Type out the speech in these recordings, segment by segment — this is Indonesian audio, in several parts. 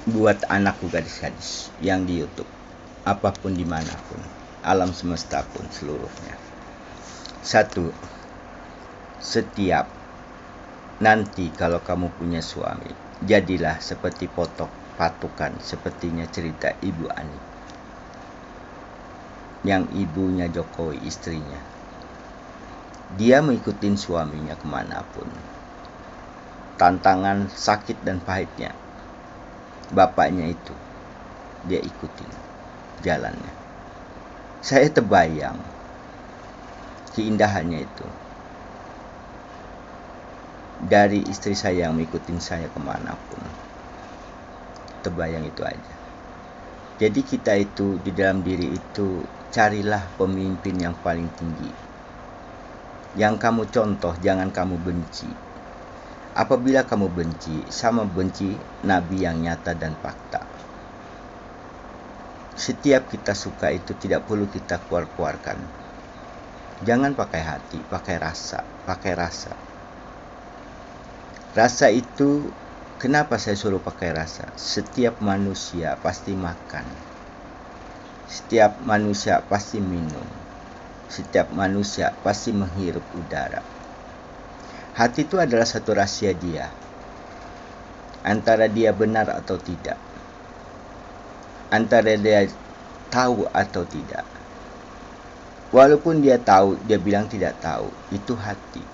buat anakku gadis-gadis yang di YouTube, apapun dimanapun, alam semesta pun seluruhnya. Satu, setiap nanti kalau kamu punya suami, jadilah seperti patukan sepertinya cerita Ibu Ani, yang ibunya Jokowi, istrinya. Dia mengikutin suaminya kemanapun, tantangan sakit dan pahitnya, bapaknya itu dia ikutin jalannya. Saya terbayang keindahannya itu dari istri saya yang mengikutin saya kemanapun. Terbayang itu aja. Jadi kita itu di dalam diri itu carilah pemimpin yang paling tinggi, yang kamu contoh, jangan kamu benci. Apabila kamu benci, sama benci Nabi yang nyata dan fakta. Setiap kita suka itu tidak perlu kita keluarkan. Jangan pakai hati, pakai rasa, pakai rasa. Rasa itu, kenapa saya suruh pakai rasa? Setiap manusia pasti makan. Setiap manusia pasti minum. Setiap manusia pasti menghirup udara. Hati itu adalah satu rahasia dia, antara dia benar atau tidak, antara dia tahu atau tidak. Walaupun dia tahu, dia bilang tidak tahu, itu hati.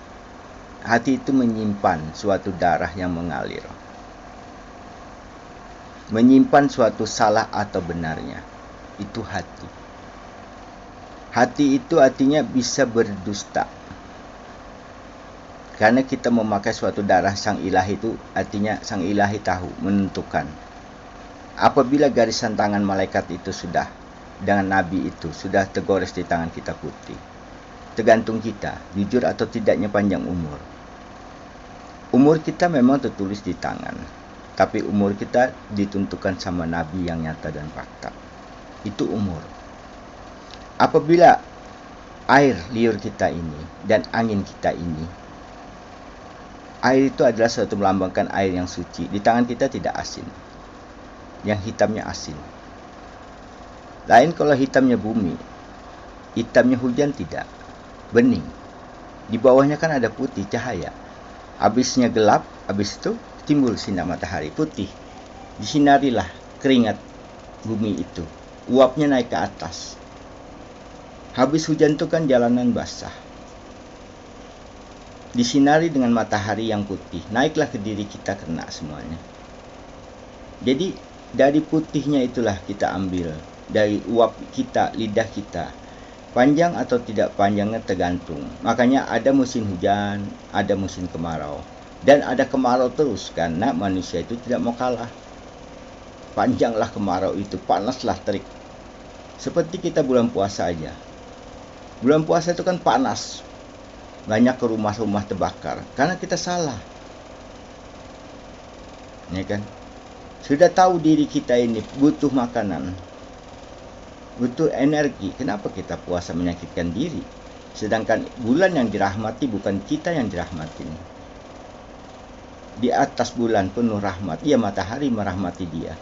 Hati itu menyimpan suatu darah yang mengalir, menyimpan suatu salah atau benarnya, itu hati. Hati itu artinya bisa berdusta. Karena kita memakai suatu darah sang ilahi itu, artinya sang ilahi tahu, menentukan. Apabila garisan tangan malaikat itu sudah, dengan nabi itu, sudah tergores di tangan kita putih. Tergantung kita, jujur atau tidaknya panjang umur. Umur kita memang tertulis di tangan, tapi umur kita ditentukan sama nabi yang nyata dan fakta. Itu umur. Apabila air liur kita ini dan angin kita ini, air itu adalah suatu melambangkan air yang suci. Di tangan kita tidak asin. Yang hitamnya asin. Lain kalau hitamnya bumi. Hitamnya hujan tidak. Bening. Di bawahnya kan ada putih, cahaya. Habisnya gelap, habis itu timbul sinar matahari putih. Disinarilah keringat bumi itu. Uapnya naik ke atas. Habis hujan itu kan jalanan basah. Disinari dengan matahari yang putih, naiklah ke diri kita, kena semuanya. Jadi dari putihnya itulah kita ambil, dari uap kita, lidah kita. Panjang atau tidak panjangnya tergantung. Makanya ada musim hujan, ada musim kemarau, dan ada kemarau terus karena manusia itu tidak mau kalah. Panjanglah kemarau itu, panaslah terik. Seperti kita bulan puasa aja. Bulan puasa itu kan panas. Banyak ke rumah-rumah terbakar karena kita salah, ya kan? Sudah tahu diri kita ini butuh makanan, butuh energi. Kenapa kita puasa menyakitkan diri? Sedangkan bulan yang dirahmati bukan kita yang dirahmatin. Di atas bulan penuh rahmat, dia matahari merahmati dia,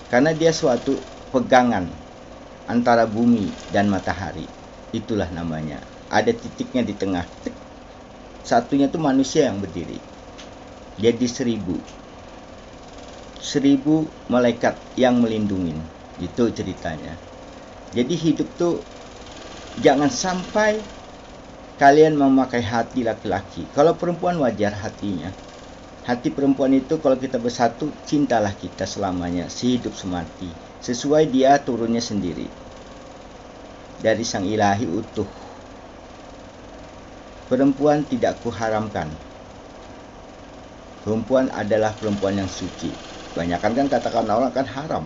karena dia suatu pegangan antara bumi dan matahari. Itulah namanya. Ada titiknya di tengah. Satunya itu manusia yang berdiri. Jadi 1000 malaikat yang melindungi. Itu ceritanya. Jadi hidup tuh jangan sampai kalian memakai hati laki-laki. Kalau perempuan wajar hatinya. Hati perempuan itu kalau kita bersatu, cintalah kita selamanya, sehidup semati. Sesuai dia turunnya sendiri. Dari sang ilahi utuh. Perempuan tidak kuharamkan. Perempuan adalah perempuan yang suci. Banyakan kan katakan orang kan haram.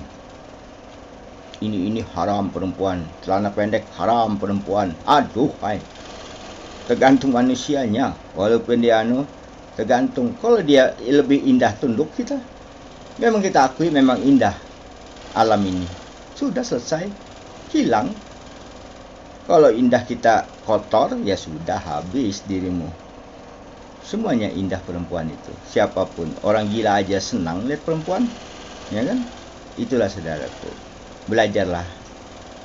Ini haram perempuan. Celana pendek haram perempuan. Aduh, hai. Tergantung manusianya. Walaupun dia tergantung. Kalau dia lebih indah tunduk kita. Memang kita akui memang indah alam ini. Sudah selesai. Hilang. Kalau indah kita kotor, ya sudah habis dirimu. Semuanya indah perempuan itu. Siapapun, orang gila aja senang lihat perempuan. Ya kan? Itulah saudaraku. Belajarlah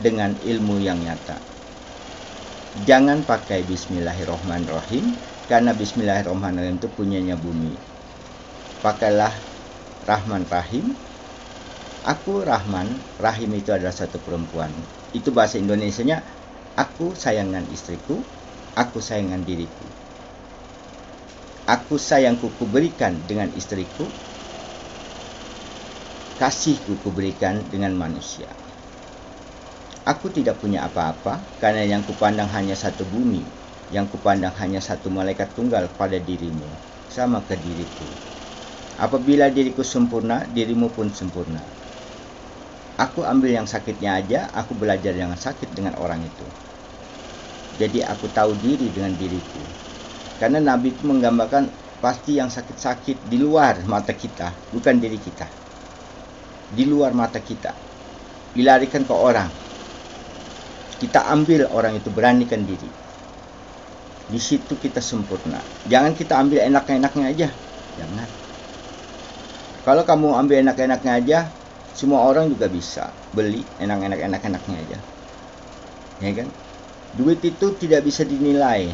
dengan ilmu yang nyata. Jangan pakai bismillahirrahmanirrahim, karena bismillahirrahmanirrahim itu punyanya bumi. Pakailah Rahman Rahim. Aku Rahman, Rahim itu adalah satu perempuan. Itu bahasa Indonesianya, aku sayangan istriku, aku sayangan diriku. Aku sayangku kuberikan dengan istriku, kasihku kuberikan dengan manusia. Aku tidak punya apa-apa, karena yang kupandang hanya satu bumi, yang kupandang hanya satu malaikat tunggal pada dirimu, sama ke diriku. Apabila diriku sempurna, dirimu pun sempurna. Aku ambil yang sakitnya aja, aku belajar yang sakit dengan orang itu. Jadi aku tahu diri dengan diriku. Karena Nabi itu menggambarkan pasti yang sakit-sakit di luar mata kita, bukan diri kita. Di luar mata kita. Dilarikan ke orang. Kita ambil orang itu, beranikan diri. Di situ kita sempurna. Jangan kita ambil enak-enaknya aja. Jangan. Kalau kamu ambil enak-enaknya aja, semua orang juga bisa beli enak-enaknya aja. Ya kan? Duit itu tidak bisa dinilai.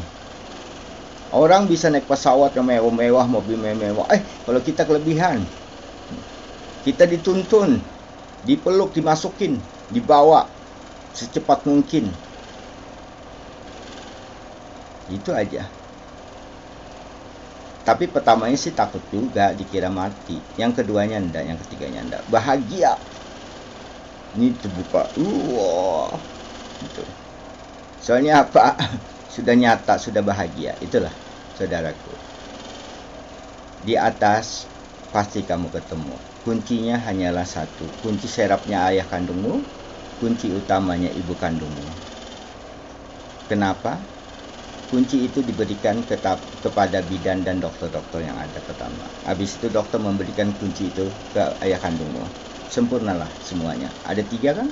Orang bisa naik pesawat yang mewah-mewah, mobil mewah. Kalau kita kelebihan. Kita dituntun, dipeluk, dimasukin, dibawa secepat mungkin. Itu aja. Tapi pertamanya sih takut juga, dikira mati. Yang keduanya enggak, yang ketiganya enggak. Bahagia. Ini terbuka. Gitu. Soalnya apa? Sudah nyata, sudah bahagia. Itulah, saudaraku. Di atas pasti kamu ketemu. Kuncinya hanyalah satu. Kunci serapnya ayah kandungmu, kunci utamanya ibu kandungmu. Kenapa? Kunci itu diberikan kepada bidan dan dokter-dokter yang ada pertama. Habis itu dokter memberikan kunci itu ke ayah kandungmu. Sempurnalah semuanya. Ada 3 kan?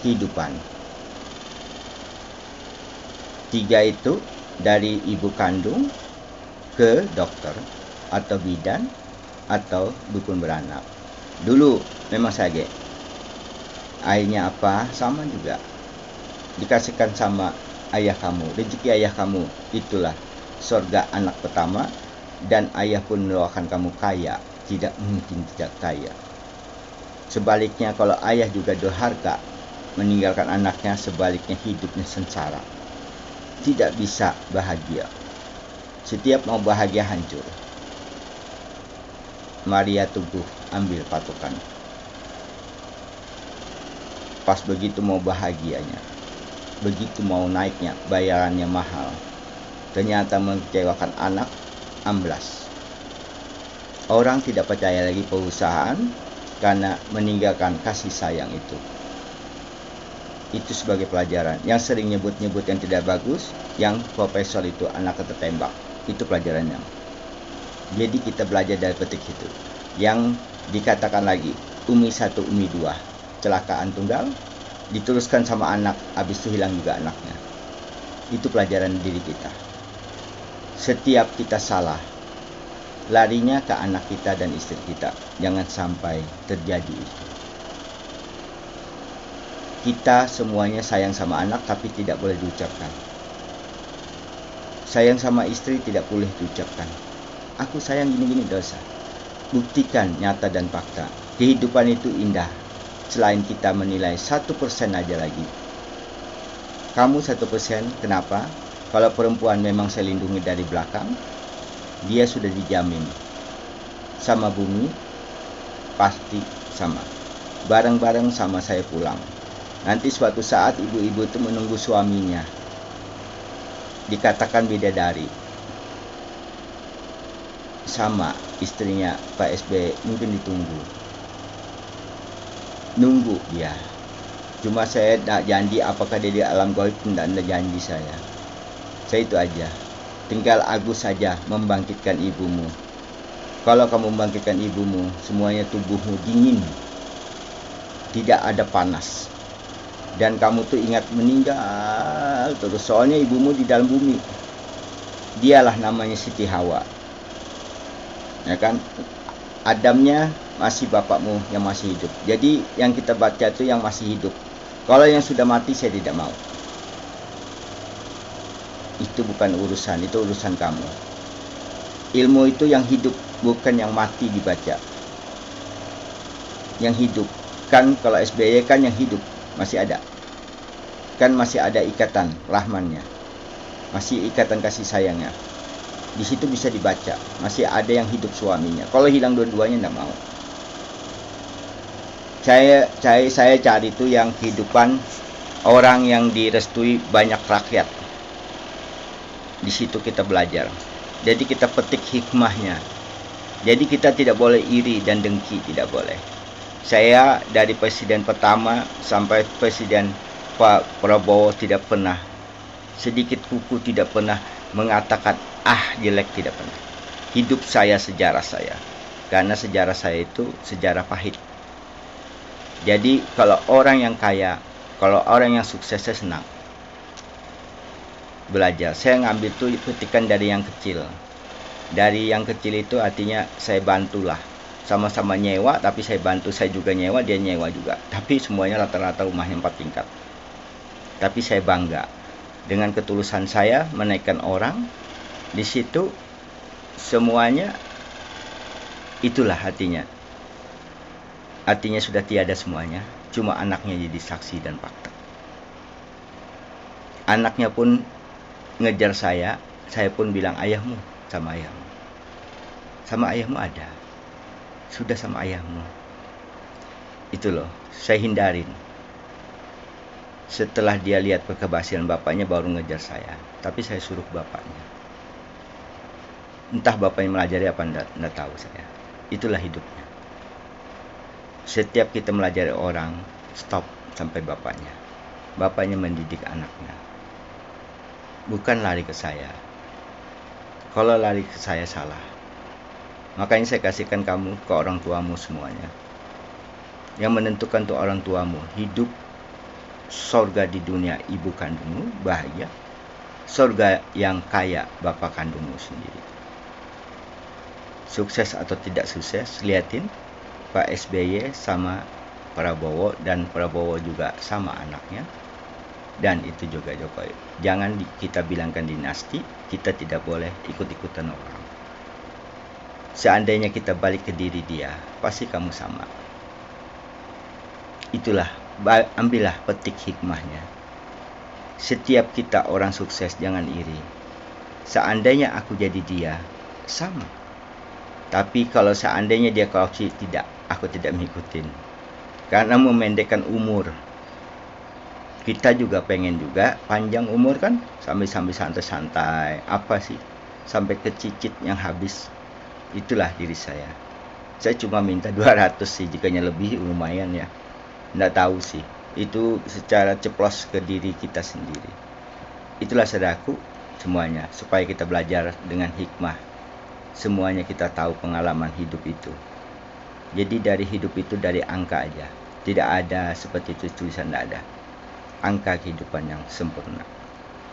Kehidupan. 3 itu dari ibu kandung ke dokter atau bidan atau dukun beranak. Dulu memang saya airnya apa sama juga. Dikasihkan sama ayah kamu, rezeki ayah kamu, itulah surga anak pertama. Dan ayah pun mendoakan kamu kaya, tidak mungkin tidak kaya. Sebaliknya kalau ayah juga durhaka meninggalkan anaknya, sebaliknya hidupnya sengsara, tidak bisa bahagia. Setiap mau bahagia hancur. Maria Teguh ambil patokan. Pas begitu mau bahagianya, begitu mau naiknya, bayarannya mahal. Ternyata mengecewakan anak, amblas. Orang tidak percaya lagi perusahaan karena meninggalkan kasih sayang itu. Itu sebagai pelajaran. Yang sering nyebut-nyebut yang tidak bagus, yang profesor itu anaknya tertembak. Itu pelajarannya. Jadi kita belajar dari petik itu. Yang dikatakan lagi, Umi 1, Umi 2. Celakaan tunggal, diteruskan sama anak, habis itu hilang juga anaknya. Itu pelajaran diri kita. Setiap kita salah, larinya ke anak kita dan istri kita. Jangan sampai terjadi itu. Kita semuanya sayang sama anak, tapi tidak boleh diucapkan. Sayang sama istri tidak boleh diucapkan. Aku sayang gini-gini, dosa. Buktikan nyata dan fakta. Kehidupan itu indah. Selain kita menilai 1% aja lagi. Kamu 1%, kenapa? Kalau perempuan memang saya lindungi dari belakang, dia sudah dijamin. Sama bumi, pasti sama. Bareng-bareng sama saya pulang. Nanti suatu saat ibu-ibu itu menunggu suaminya. Dikatakan bidadari. Sama istrinya Pak SB mungkin ditunggu. Nunggu dia. Cuma saya nak janji apakah dia di alam gaib, tidak ada janji saya. Saya itu aja. Tinggal Agus saja membangkitkan ibumu. Kalau kamu membangkitkan ibumu, semuanya tubuhmu dingin. Tidak ada panas. Dan kamu tuh ingat meninggal terus. Soalnya ibumu di dalam bumi. Dialah namanya Siti Hawa. Ya kan? Adamnya masih bapakmu yang masih hidup. Jadi yang kita baca itu yang masih hidup. Kalau yang sudah mati saya tidak mau. Itu bukan urusan, itu urusan kamu. Ilmu itu yang hidup, bukan yang mati dibaca. Yang hidup. Kan kalau SBY kan yang hidup, masih ada. Kan masih ada ikatan rahmannya. Masih ikatan kasih sayangnya. Di situ bisa dibaca, masih ada yang hidup suaminya. Kalau hilang dua-duanya tidak mau. Saya cari itu yang kehidupan orang yang direstui banyak rakyat. Di situ kita belajar. Jadi kita petik hikmahnya. Jadi kita tidak boleh iri dan dengki, tidak boleh. Saya dari presiden pertama sampai presiden Pak Prabowo tidak pernah sedikit kuku, tidak pernah mengatakan jelek, tidak pernah. Hidup saya sejarah saya. Karena sejarah saya itu sejarah pahit. Jadi kalau orang yang kaya, kalau orang yang sukses, saya senang belajar. Saya ngambil tuh petikan dari yang kecil. Dari yang kecil itu artinya saya bantulah. Sama-sama nyewa, tapi saya bantu. Saya juga nyewa, dia nyewa juga. Tapi semuanya rata-rata rumahnya 4 tingkat. Tapi saya bangga dengan ketulusan saya menaikkan orang. Di situ semuanya itulah artinya. Artinya sudah tiada semuanya, cuma anaknya jadi saksi dan fakta. Anaknya pun ngejar saya pun bilang ayahmu sama ayahmu. Sama ayahmu ada. Sudah sama ayahmu. Itu loh, saya hindarin. Setelah dia lihat keberhasilan bapaknya baru ngejar saya. Tapi saya suruh bapaknya. Entah bapaknya melajari apa enggak tahu saya. Itulah hidupnya. Setiap kita melajari orang, stop sampai bapaknya. Bapaknya mendidik anaknya. Bukan lari ke saya. Kalau lari ke saya salah. Makanya saya kasihkan kamu ke orang tuamu semuanya. Yang menentukan tuh orang tuamu. Hidup surga di dunia ibu kandungmu, bahagia. Surga yang kaya bapak kandungmu sendiri. Sukses atau tidak sukses, liatin Pak SBY sama Prabowo, dan Prabowo juga sama anaknya, dan itu juga Jokowi. Jangan kita bilangkan dinasti, kita tidak boleh ikut-ikutan orang. Seandainya kita balik ke diri dia, pasti kamu sama. Itulah, ambillah petik hikmahnya. Setiap kita orang sukses, jangan iri. Seandainya aku jadi dia, sama. Tapi kalau seandainya dia korupsi, tidak, aku tidak mengikutin. Karena memendekkan umur. Kita juga pengen juga panjang umur kan, sampai santai-santai. Apa sih? Sampai ke cicit yang habis. Itulah diri saya. Saya cuma minta 200 sih, jikanya lebih lumayan ya. Nggak tahu sih. Itu secara ceplos ke diri kita sendiri. Itulah saudaraku semuanya, supaya kita belajar dengan hikmah. Semuanya kita tahu pengalaman hidup itu. Jadi dari hidup itu dari angka aja. Tidak ada seperti itu tulisan, tidak ada. Angka kehidupan yang sempurna.